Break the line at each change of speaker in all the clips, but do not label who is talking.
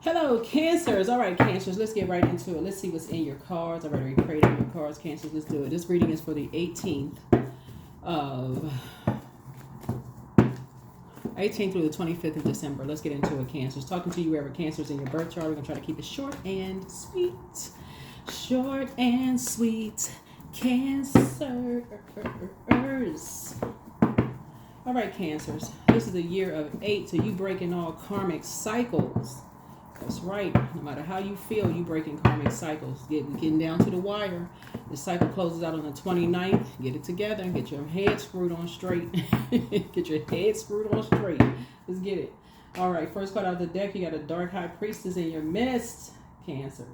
Hello, Cancers. All right, Cancers, let's get right into it. Let's see what's in your cards. I've already prayed on your cards, Cancers. Let's do it. This reading is for the 18th through the 25th of December. Let's get into it, Cancers. Talking to you wherever Cancer's in your birth chart. We're going to try to keep it short and sweet. Short and sweet. Cancers. All right, Cancers. This is the year of 8, so you breaking all karmic cycles. That's right. No matter how you feel, you breaking karmic cycles. Getting down to the wire. The cycle closes out on the 29th. Get it together and get your head screwed on straight. Get your head screwed on straight. Let's get it. All right. First card out the deck, you got a dark high priestess in your midst, Cancers.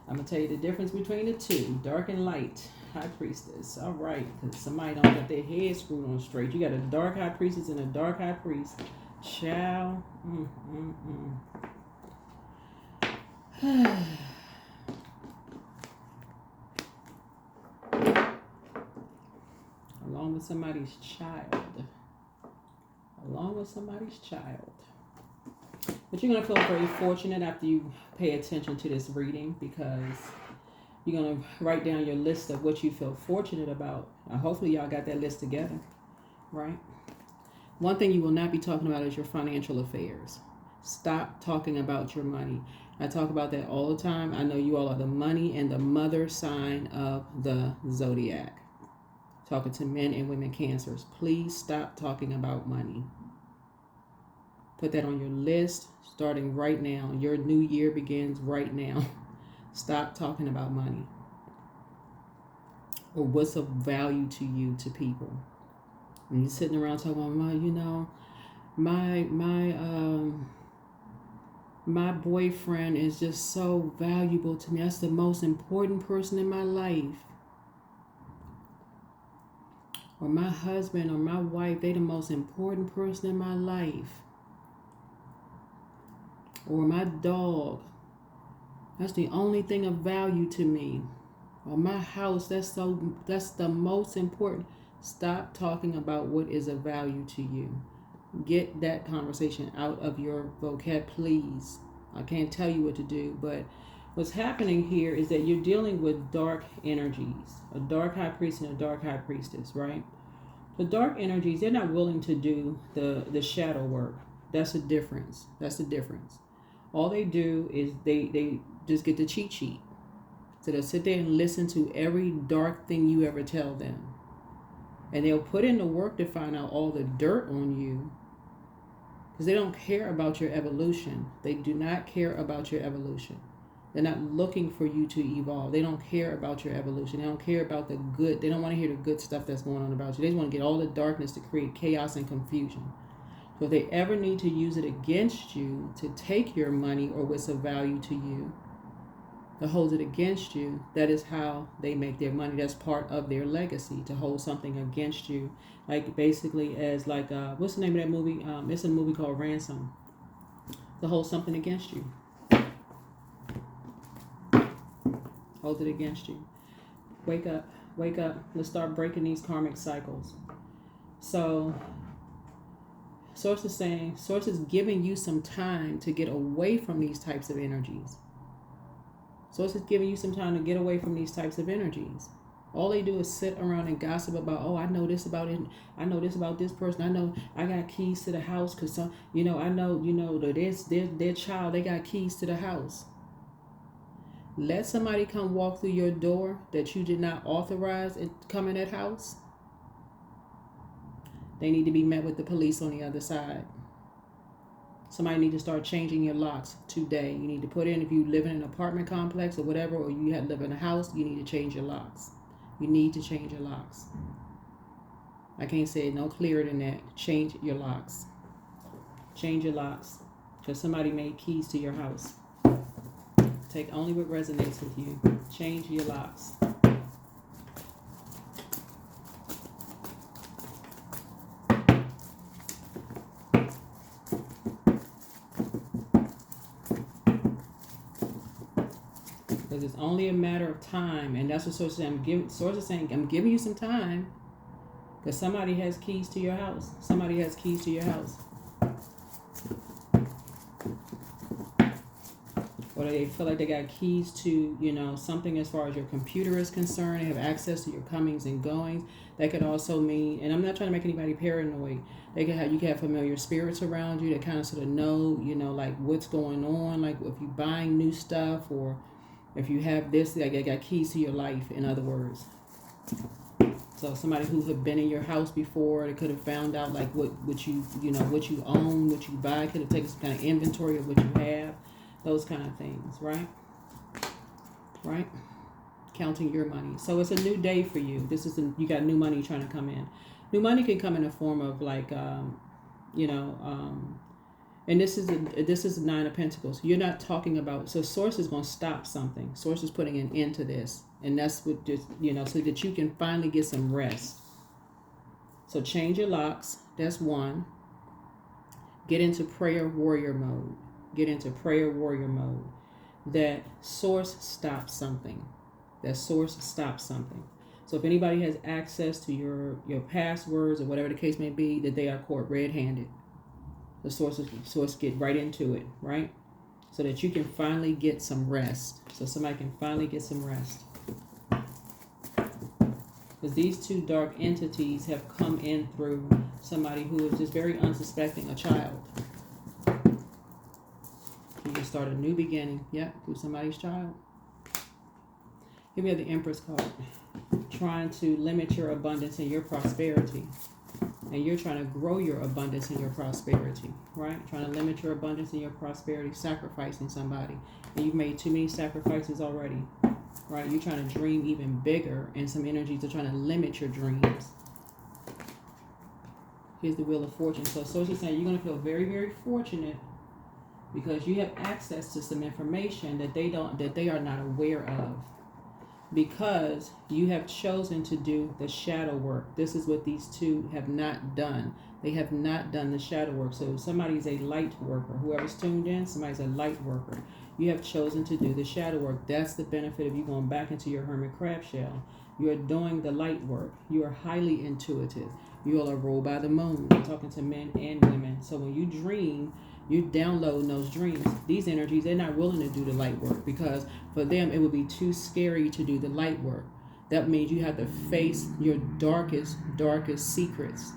I'm going to tell you the difference between the two. Dark and light high priestess. All right. Because somebody don't get their head screwed on straight. You got a dark high priestess and a dark high priest. Ciao. Along with somebody's child. Along with somebody's child. But you're going to feel very fortunate after you pay attention to this reading, because you're going to write down your list of what you feel fortunate about. Hopefully y'all got that list together, right? One thing you will not be talking about is your financial affairs. Stop talking about your money. I talk about that all the time. I know you all are the money and the mother sign of the Zodiac. Talking to men and women Cancers. Please stop talking about money. Put that on your list starting right now. Your new year begins right now. Stop talking about money. Or what's of value to you, to people. When you're sitting around talking about, my boyfriend is just so valuable to me. That's the most important person in my life. Or my husband or my wife, they the most important person in my life. Or my dog, that's the only thing of value to me. Or my house, that's the most important. Stop talking about what is of value to you. Get that conversation out of your vocab, please. I can't tell you what to do, but what's happening here is that you're dealing with dark energies. A dark high priest and a dark high priestess, right? The dark energies, they're not willing to do the shadow work. That's the difference. That's the difference. All they do is they just get the cheat sheet. So they'll sit there and listen to every dark thing you ever tell them. And they'll put in the work to find out all the dirt on you. Because they don't care about your evolution. They do not care about your evolution. They're not looking for you to evolve. They don't care about your evolution. They don't care about the good. They don't want to hear the good stuff that's going on about you. They just want to get all the darkness to create chaos and confusion. So if they ever need to use it against you to take your money or what's of value to you, to hold it against you, that is how they make their money. That's part of their legacy, to hold something against you. Like basically as like, what's the name of that movie? It's a movie called Ransom. To hold something against you. Hold it against you. Wake up, wake up. Let's start breaking these karmic cycles. So, Source is saying, Source is giving you some time to get away from these types of energies. Source is giving you some time to get away from these types of energies. All they do is sit around and gossip about, oh, I know this about it. I know this about this person. I know I got keys to the house because some, I know, that their child, they got keys to the house. Let somebody come walk through your door that you did not authorize and come in that house. They need to be met with the police on the other side. Somebody need to start changing your locks today. You need to put in, if you live in an apartment complex or whatever, or you live in a house, you need to change your locks. You need to change your locks. I can't say it no clearer than that. Change your locks. Change your locks. Because somebody made keys to your house. Take only what resonates with you. Change your locks. Because it's only a matter of time, and that's what Source is saying. Source is saying, I'm giving you some time, because somebody has keys to your house. Somebody has keys to your house. or they feel like they got keys to, you know, something as far as your computer is concerned. They have access to your comings and goings. That could also mean, and I'm not trying to make anybody paranoid. They can have, you can have familiar spirits around you that kind of sort of know, you know, like what's going on. Like if you're buying new stuff, or if you have this, like they got keys to your life. In other words. So somebody who had been in your house before, they could have found out like what you know, what you own, what you buy, could have taken some kind of inventory of what you have, those kind of things, right? Right? Counting your money. So it's a new day for you. This is you got new money trying to come in. New money can come in the form of like, you know, and this is the Nine of Pentacles. You're not talking about, so Source is going to stop something. Source is putting an end to this. And that's what just, you know, so that you can finally get some rest. So change your locks. That's one. Get into prayer warrior mode. Get into prayer warrior mode. That Source stops something. That Source stops something. So if anybody has access to your passwords or whatever the case may be, that they are caught red-handed. The source get right into it, right? So that you can finally get some rest. So somebody can finally get some rest. Because these two dark entities have come in through somebody who is just very unsuspecting, a child. You can start a new beginning, yep, through somebody's child. Here we have the Empress card. Trying to limit your abundance and your prosperity. And you're trying to grow your abundance and your prosperity, right? Trying to limit your abundance and your prosperity, sacrificing somebody. And you've made too many sacrifices already, right? You're trying to dream even bigger, and some energies are trying to limit your dreams. Here's the Wheel of Fortune. So she's saying you're going to feel very, very fortunate because you have access to some information that they are not aware of. Because you have chosen to do the shadow work. This is what these two have not done. They have not done the shadow work. So if somebody's a light worker, whoever's tuned in, somebody's a light worker. You have chosen to do the shadow work. That's the benefit of you going back into your hermit crab shell. You are doing the light work. You are highly intuitive. You all are ruled by the moon. I'm talking to men and women. So when you dream, you download those dreams. These energies, they're not willing to do the light work because for them, it would be too scary to do the light work. That means you have to face your darkest secrets.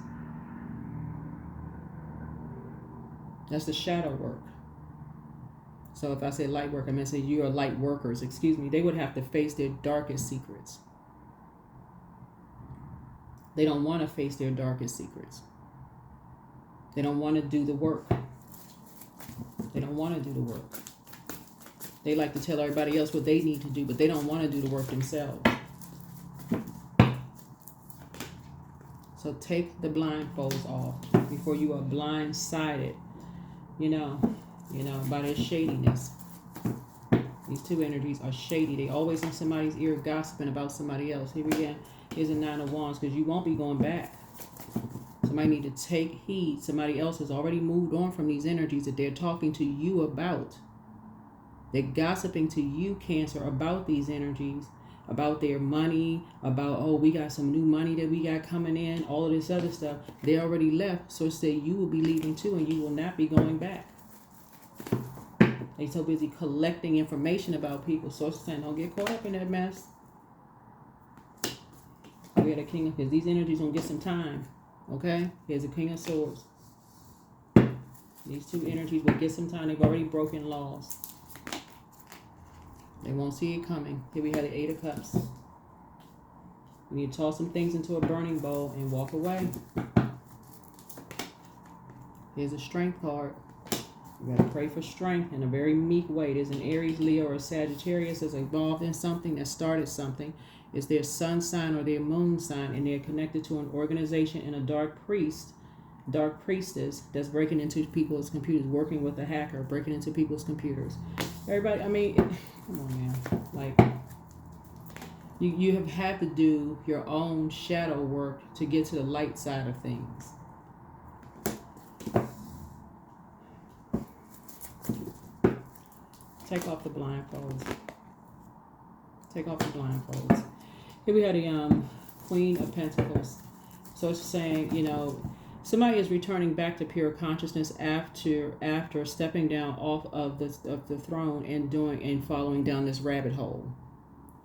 That's the shadow work. So if I say light work, I meant say you are light workers, excuse me. They would have to face their darkest secrets. They don't want to face their darkest secrets. They don't want to do the work. They don't want to do the work. They like to tell everybody else what they need to do, but they don't want to do the work themselves. So take the blindfolds off before you are blindsided, you know, by their shadiness. These two energies are shady. They always in somebody's ear gossiping about somebody else. Here again, here's a Nine of Wands because you won't be going back. Somebody need to take heed. Somebody else has already moved on from these energies that they're talking to you about. They're gossiping to you, Cancer, about these energies, about their money, about, oh, we got some new money that we got coming in, all of this other stuff. They already left, so say you will be leaving too, and you will not be going back. They're so busy collecting information about people. So it's saying, don't get caught up in that mess. We had a King of, because these energies gonna get some time. Okay, here's a King of Swords. These two energies will get some time. They've already broken laws. They won't see it coming. Here we have the Eight of Cups. You need to toss some things into a burning bowl and walk away. Here's a Strength card. You got to pray for strength in a very meek way. There's an Aries, Leo, or Sagittarius that's involved in something, that started something. It's their sun sign or their moon sign, and they're connected to an organization and a dark priestess that's breaking into people's computers, working with a hacker, breaking into people's computers. Everybody, I mean, come on, man. Like, you have had to do your own shadow work to get to the light side of things. Take off the blindfolds. Take off the blindfolds. Here we have the Queen of Pentacles. So it's saying, Somebody is returning back to pure consciousness after stepping down off of the throne and following down this rabbit hole.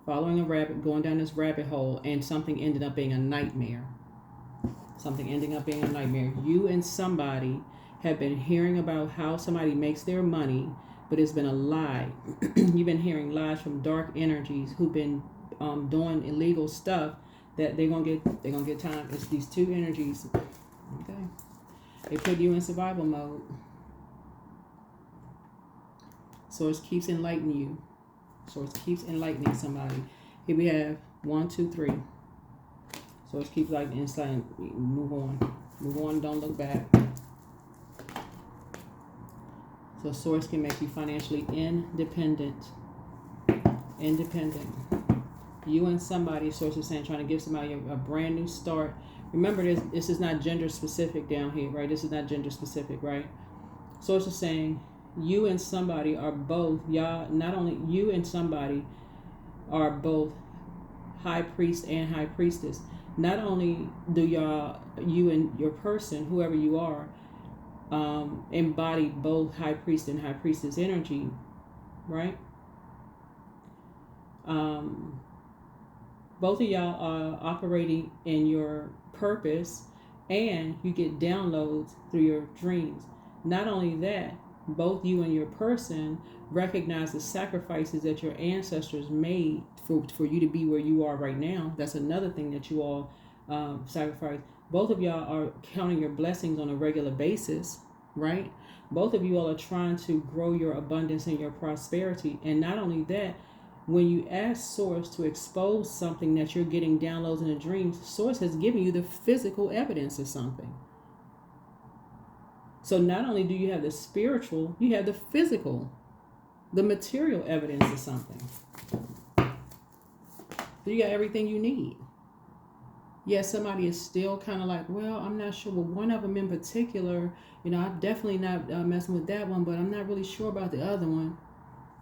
Following a rabbit, going down this rabbit hole, and something ended up being a nightmare. Something ending up being a nightmare. You and somebody have been hearing about how somebody makes their money, but it's been a lie. You've been hearing lies from dark energies who've been doing illegal stuff that they're gonna get time. It's these two energies. Okay, they put you in survival mode. Source keeps enlightening you. Source keeps enlightening somebody. Here we have 1, 2, 3. Source keeps lightening and saying, move on, don't look back. So source can make you financially independent. You and somebody, source is saying, trying to give somebody a brand new start. Remember, this is not gender specific down here, right? This is not gender specific, right? Source is saying, you and somebody are both, y'all, not only you and somebody are both high priest and high priestess. Not only do you and your person, whoever you are, embody both high priest and high priestess energy, right? Both of y'all are operating in your purpose, and you get downloads through your dreams. Not only that, both you and your person recognize the sacrifices that your ancestors made for you to be where you are right now. That's another thing that you all sacrifice. Both of y'all are counting your blessings on a regular basis, right? Both of you all are trying to grow your abundance and your prosperity. And not only that, when you ask Source to expose something that you're getting downloads in the dreams, Source has given you the physical evidence of something. So not only do you have the spiritual, you have the physical, the material evidence of something. So you got everything you need. Yes, somebody is still kind of like, well, I'm not sure. Well, one of them in particular, I'm definitely not messing with that one, but I'm not really sure about the other one.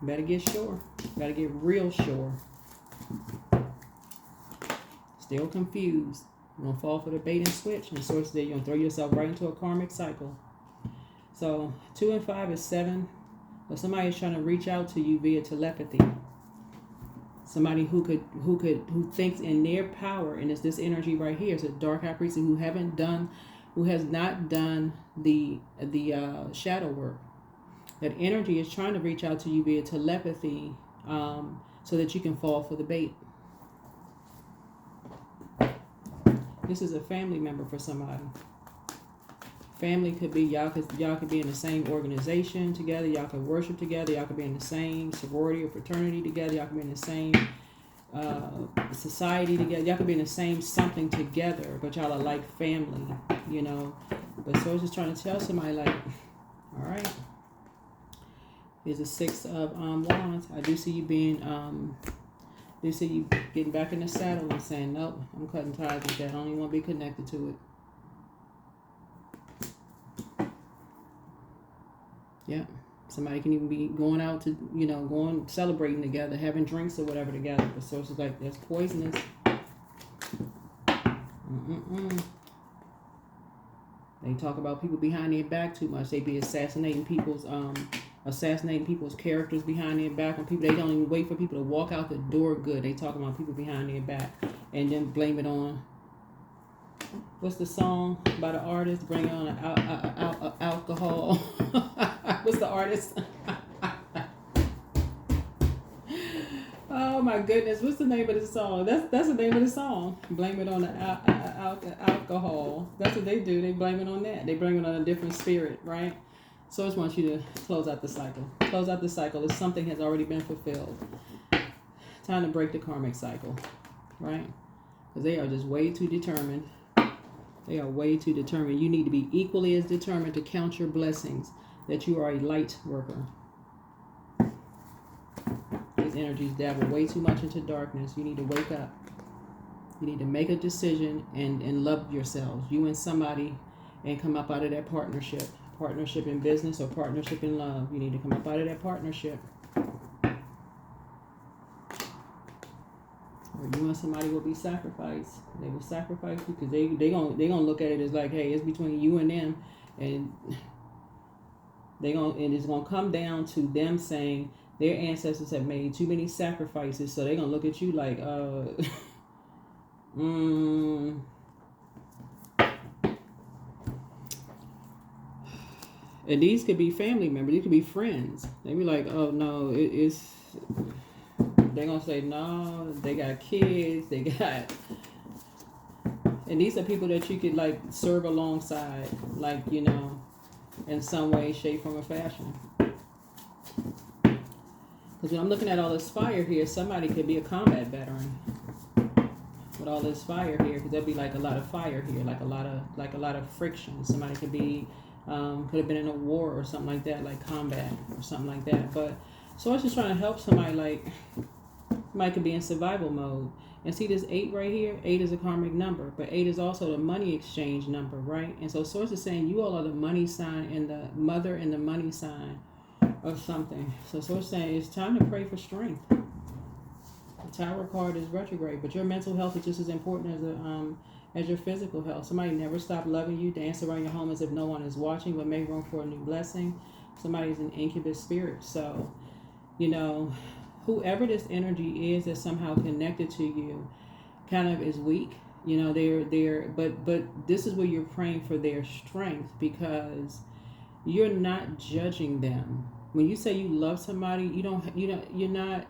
Better get sure. Better get real sure. Still confused. You're going to fall for the bait and switch. And Source said you're going to throw yourself right into a karmic cycle. So 2 and 5 is 7. But somebody is trying to reach out to you via telepathy. Somebody who thinks in their power, and it's this energy right here. It's a dark high priest who has not done the shadow work. That energy is trying to reach out to you via telepathy, so that you can fall for the bait. This is a family member for somebody. Family could be y'all could be in the same organization together. Y'all could worship together. Y'all could be in the same sorority or fraternity together. Y'all could be in the same society together. Y'all could be in the same something together, but y'all are like family, But so it's just trying to tell somebody like, all right. Here's a 6 of wands. I do see you getting back in the saddle and saying, nope, I'm cutting ties with that. I don't even want to be connected to it. Yeah. Somebody can even be going out to, going celebrating together, having drinks or whatever together. But so it's like, that's poisonous. They talk about people behind their back too much. They be assassinating people's characters behind their back. When people, they don't even wait for people to walk out the door good. They talk about people behind their back and then blame it on, what's the song by the artist? Bring on alcohol. What's the artist? Oh my goodness, what's the name of the song? That's the name of the song. Blame it on the alcohol. That's what they do. They blame it on that. They blame it on a different spirit, right? So I just want you to close out the cycle. Close out the cycle if something has already been fulfilled. Time to break the karmic cycle, right? Because they are just way too determined. They are way too determined. You need to be equally as determined to count your blessings, that you are a light worker. These energies dabble way too much into darkness. You need to wake up. You need to make a decision and love yourselves. You and somebody, and come up out of that partnership. Partnership in business or partnership in love. You need to come up out of that partnership. Or you and somebody will be sacrificed. They will sacrifice you because they gonna look at it as like, hey, it's between you and them, and it's gonna come down to them saying their ancestors have made too many sacrifices, so they're gonna look at you like, And these could be family members. These could be friends. They be like, oh no, it's. They're gonna say no. They got kids. They got. And these are people that you could like serve alongside, like, you know, in some way, shape, form, or fashion. Because when I'm looking at all this fire here, somebody could be a combat veteran. With all this fire here, because there'd be like a lot of fire here, like a lot of friction. Somebody could be. Could have been in a war or something like that, like combat or something like that. But Source is trying to help somebody, like somebody could be in survival mode. And see this 8 right here? 8 is a karmic number, but 8 is also the money exchange number, right? And so Source is saying you all are the money sign and the mother and the money sign of something. So Source is saying it's time to pray for strength. The Tower card is retrograde, but your mental health is just as important as your physical health. Somebody never stopped loving you. Dance around your home as if no one is watching, but make room for a new blessing. Somebody's an incubus spirit. So, you know, whoever this energy is that's somehow connected to you kind of is weak. You know, but this is where you're praying for their strength, because you're not judging them. When you say you love somebody, you're not.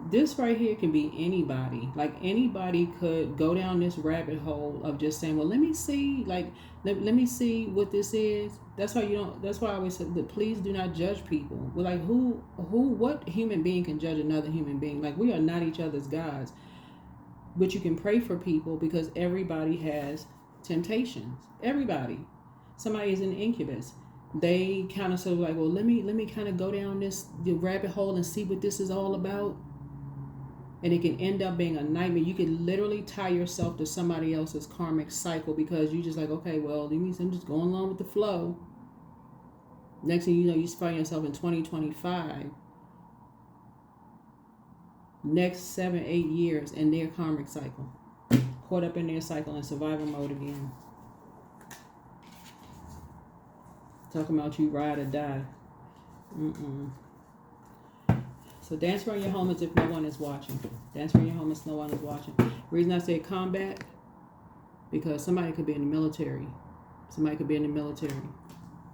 This right here can be anybody. Like anybody could go down this rabbit hole of just saying, well, let me see, like, let me see what this is. That's why I always say that please do not judge people. We're like, what human being can judge another human being? Like, we are not each other's gods. But you can pray for people because everybody has temptations. Everybody. Somebody is an incubus. They kind of sort of like, well, let me kind of go down the rabbit hole and see what this is all about. And it can end up being a nightmare. You can literally tie yourself to somebody else's karmic cycle because you just like, okay, well, I'm just going along with the flow. Next thing you know, you find yourself in 2025. Next 7-8 years in their karmic cycle. Caught up in their cycle in survival mode again. Talking about you ride or die. So dance around your home as if no one is watching. Dance around your home as no one is watching. The reason I say combat, because somebody could be in the military. Somebody could be in the military.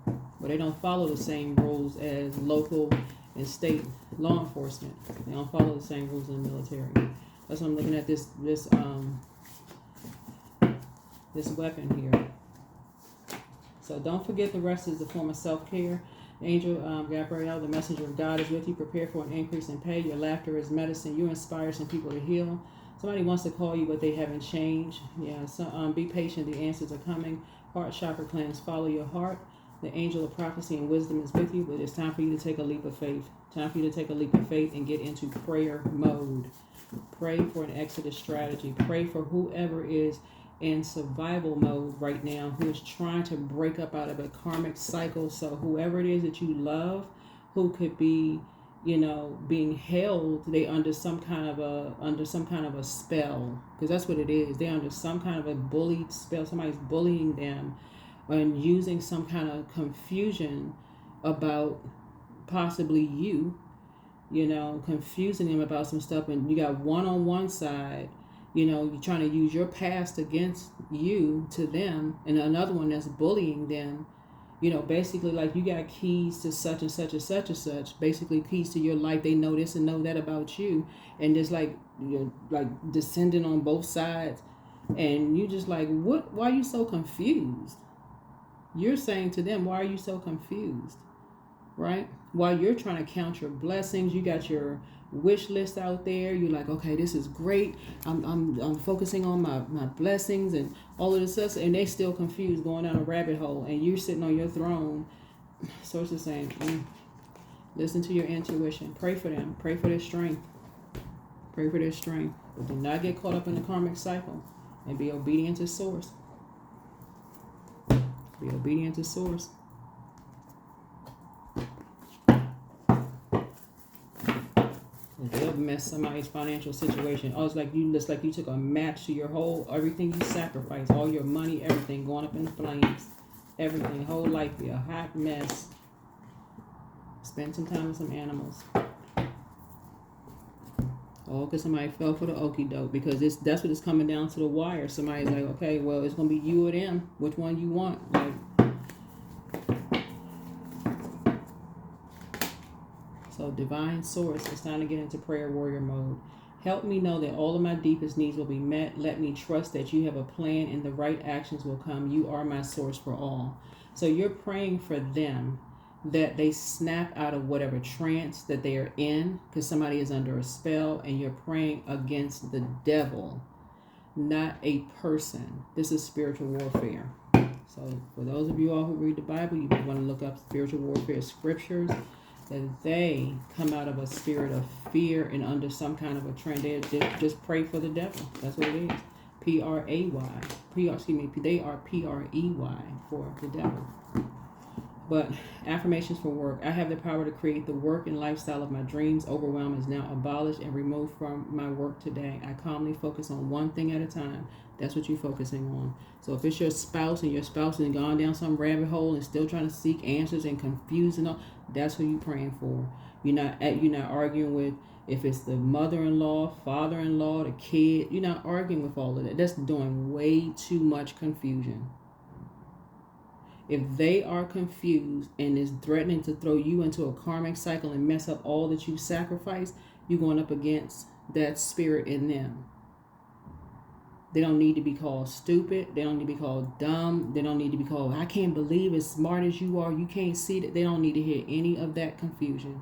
But they don't follow the same rules as local and state law enforcement. They don't follow the same rules in the military. That's why I'm looking at this weapon here. So don't forget the rest is a form of self-care. Angel Gabrielle, the messenger of God, is with you. Prepare for an increase in pay. Your laughter is medicine. You inspire some people to heal. Somebody wants to call you, but they haven't changed. Yeah, so be patient. The answers are coming. Heart chakra cleanse. Follow your heart. The angel of prophecy and wisdom is with you, but it's time for you to take a leap of faith. Time for you to take a leap of faith and get into prayer mode. Pray for an exodus strategy. Pray for whoever is in survival mode right now, who is trying to break up out of a karmic cycle. So whoever it is that you love, who could be, you know, being held, they under some kind of a spell, because that's what it is. They're under some kind of a bullied spell. Somebody's bullying them and using some kind of confusion about possibly you, you know, confusing them about some stuff. And you got one on one side, you know, you're trying to use your past against you to them, and another one that's bullying them. You know, basically like you got keys to such and such and such and such, basically keys to your life. They know this and know that about you, and just like you're like descending on both sides, and you just like, what? Why are you so confused? You're saying to them, why are you so confused? Right? While you're trying to count your blessings, you got your wish list out there. You're like, okay, this is great. I'm focusing on my blessings and all of this stuff, and they still confused, going down a rabbit hole, and you're sitting on your throne. Source is saying, listen to your intuition. Pray for them. Pray for their strength. Pray for their strength. But do not get caught up in the karmic cycle, and be obedient to Source. Be obedient to Source. mess somebody's financial situation. Oh, it's like you took a match to your whole, everything you sacrificed, all your money, everything going up in the flames. Everything, whole life be a hot mess. Spend some time with some animals. Oh, because somebody fell for the okie doke. Because that's what it's coming down to the wire. Somebody's like, okay, well, it's going to be you or them. Which one you want? Like, so divine source, it's time to get into prayer warrior mode. Help me know that all of my deepest needs will be met. Let me trust that you have a plan and the right actions will come. You are my source for all. So you're praying for them, that they snap out of whatever trance that they are in, because somebody is under a spell, and you're praying against the devil, not a person. This is spiritual warfare. So for those of you all who read the Bible, you may want to look up spiritual warfare scriptures, that they come out of a spirit of fear and under some kind of a trend. They just pray for the devil. That's what it is. P-R-A-Y. They are P-R-E-Y for the devil. But affirmations for work. I have the power to create the work and lifestyle of my dreams. Overwhelm is now abolished and removed from my work today. I calmly focus on one thing at a time. That's what you're focusing on. So if it's your spouse and your spouse has gone down some rabbit hole and still trying to seek answers and confused and all, that's who you're praying for. You're not arguing with if it's the mother-in-law, father-in-law, the kid. You're not arguing with all of that. That's doing way too much confusion. If they are confused and is threatening to throw you into a karmic cycle and mess up all that you sacrificed, you're going up against that spirit in them. They don't need to be called stupid. They don't need to be called dumb. They don't need to be called, I can't believe as smart as you are, you can't see that. They don't need to hear any of that confusion.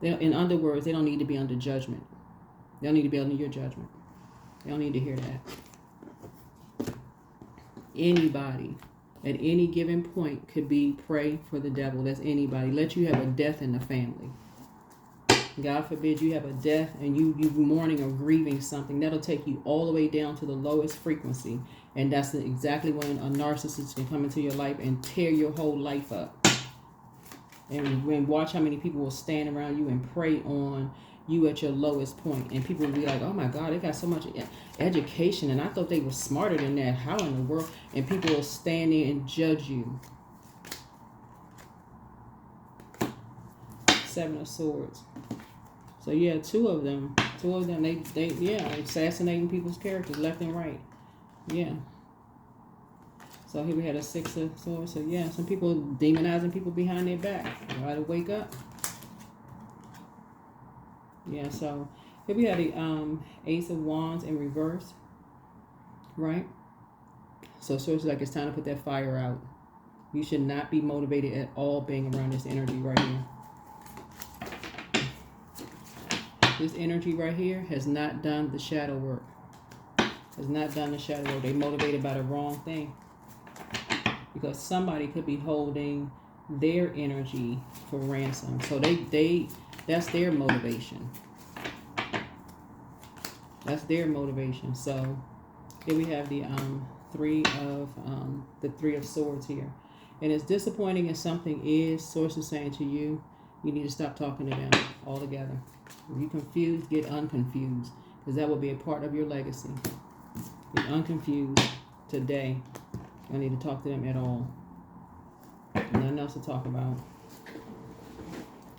In other words, they don't need to be under judgment. They don't need to be under your judgment. They don't need to hear that. Anybody at any given point could be prey for the devil. That's anybody. Let you have a death in the family. God forbid you have a death and you mourning or grieving something. That'll take you all the way down to the lowest frequency. And that's exactly when a narcissist can come into your life and tear your whole life up. And watch how many people will stand around you and prey on you at your lowest point. And people will be like, oh my God, they got so much education and I thought they were smarter than that. How in the world? And people will stand there and judge you. Seven of Swords. So yeah, two of them, they assassinating people's characters left and right. Yeah. So here we had a Six of Swords. So yeah, some people demonizing people behind their back. You gotta wake up. Yeah, so here we had the Ace of Wands in reverse. Right? So it's like it's time to put that fire out. You should not be motivated at all being around this energy right here. This energy right here has not done the shadow work. Has not done the shadow work. They're motivated by the wrong thing. Because somebody could be holding their energy for ransom. So that's their motivation. That's their motivation. So here we have the Three of Swords here. And as disappointing as something is, Source is saying to you, you need to stop talking to them altogether. If you're confused, get unconfused. Because that will be a part of your legacy. Get unconfused today. You don't need to talk to them at all. Nothing else to talk about.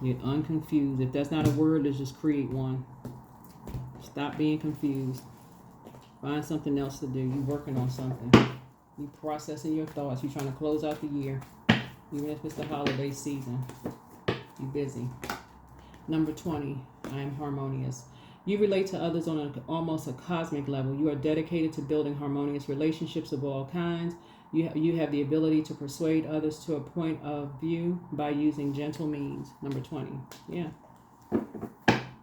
Get unconfused. If that's not a word, let's just create one. Stop being confused. Find something else to do. You're working on something. You're processing your thoughts. You're trying to close out the year. Even if it's the holiday season. You're busy. Number 20. I am harmonious. You relate to others on almost a cosmic level. You are dedicated to building harmonious relationships of all kinds. You have the ability to persuade others to a point of view by using gentle means. Number 20. Yeah.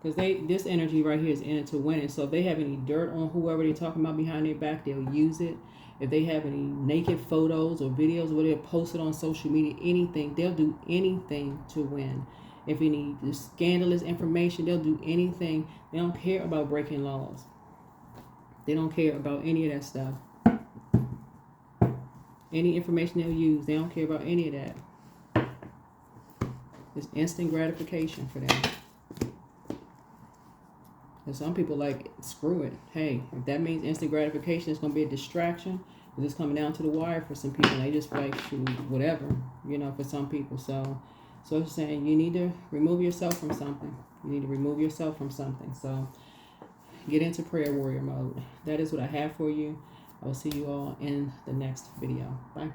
Because this energy right here is in it to win it. So if they have any dirt on whoever they're talking about behind their back, they'll use it. If they have any naked photos or videos where they'll post it on social media, anything, they'll do anything to win. If any scandalous information, they'll do anything. They don't care about breaking laws. They don't care about any of that stuff. Any information they'll use, they don't care about any of that. It's instant gratification for them. And some people like, screw it. Hey, if that means instant gratification is going to be a distraction, it's coming down to the wire for some people. And they just like, shoot, whatever, you know, for some people. So it's saying you need to remove yourself from something. You need to remove yourself from something. So get into prayer warrior mode. That is what I have for you. I will see you all in the next video. Bye.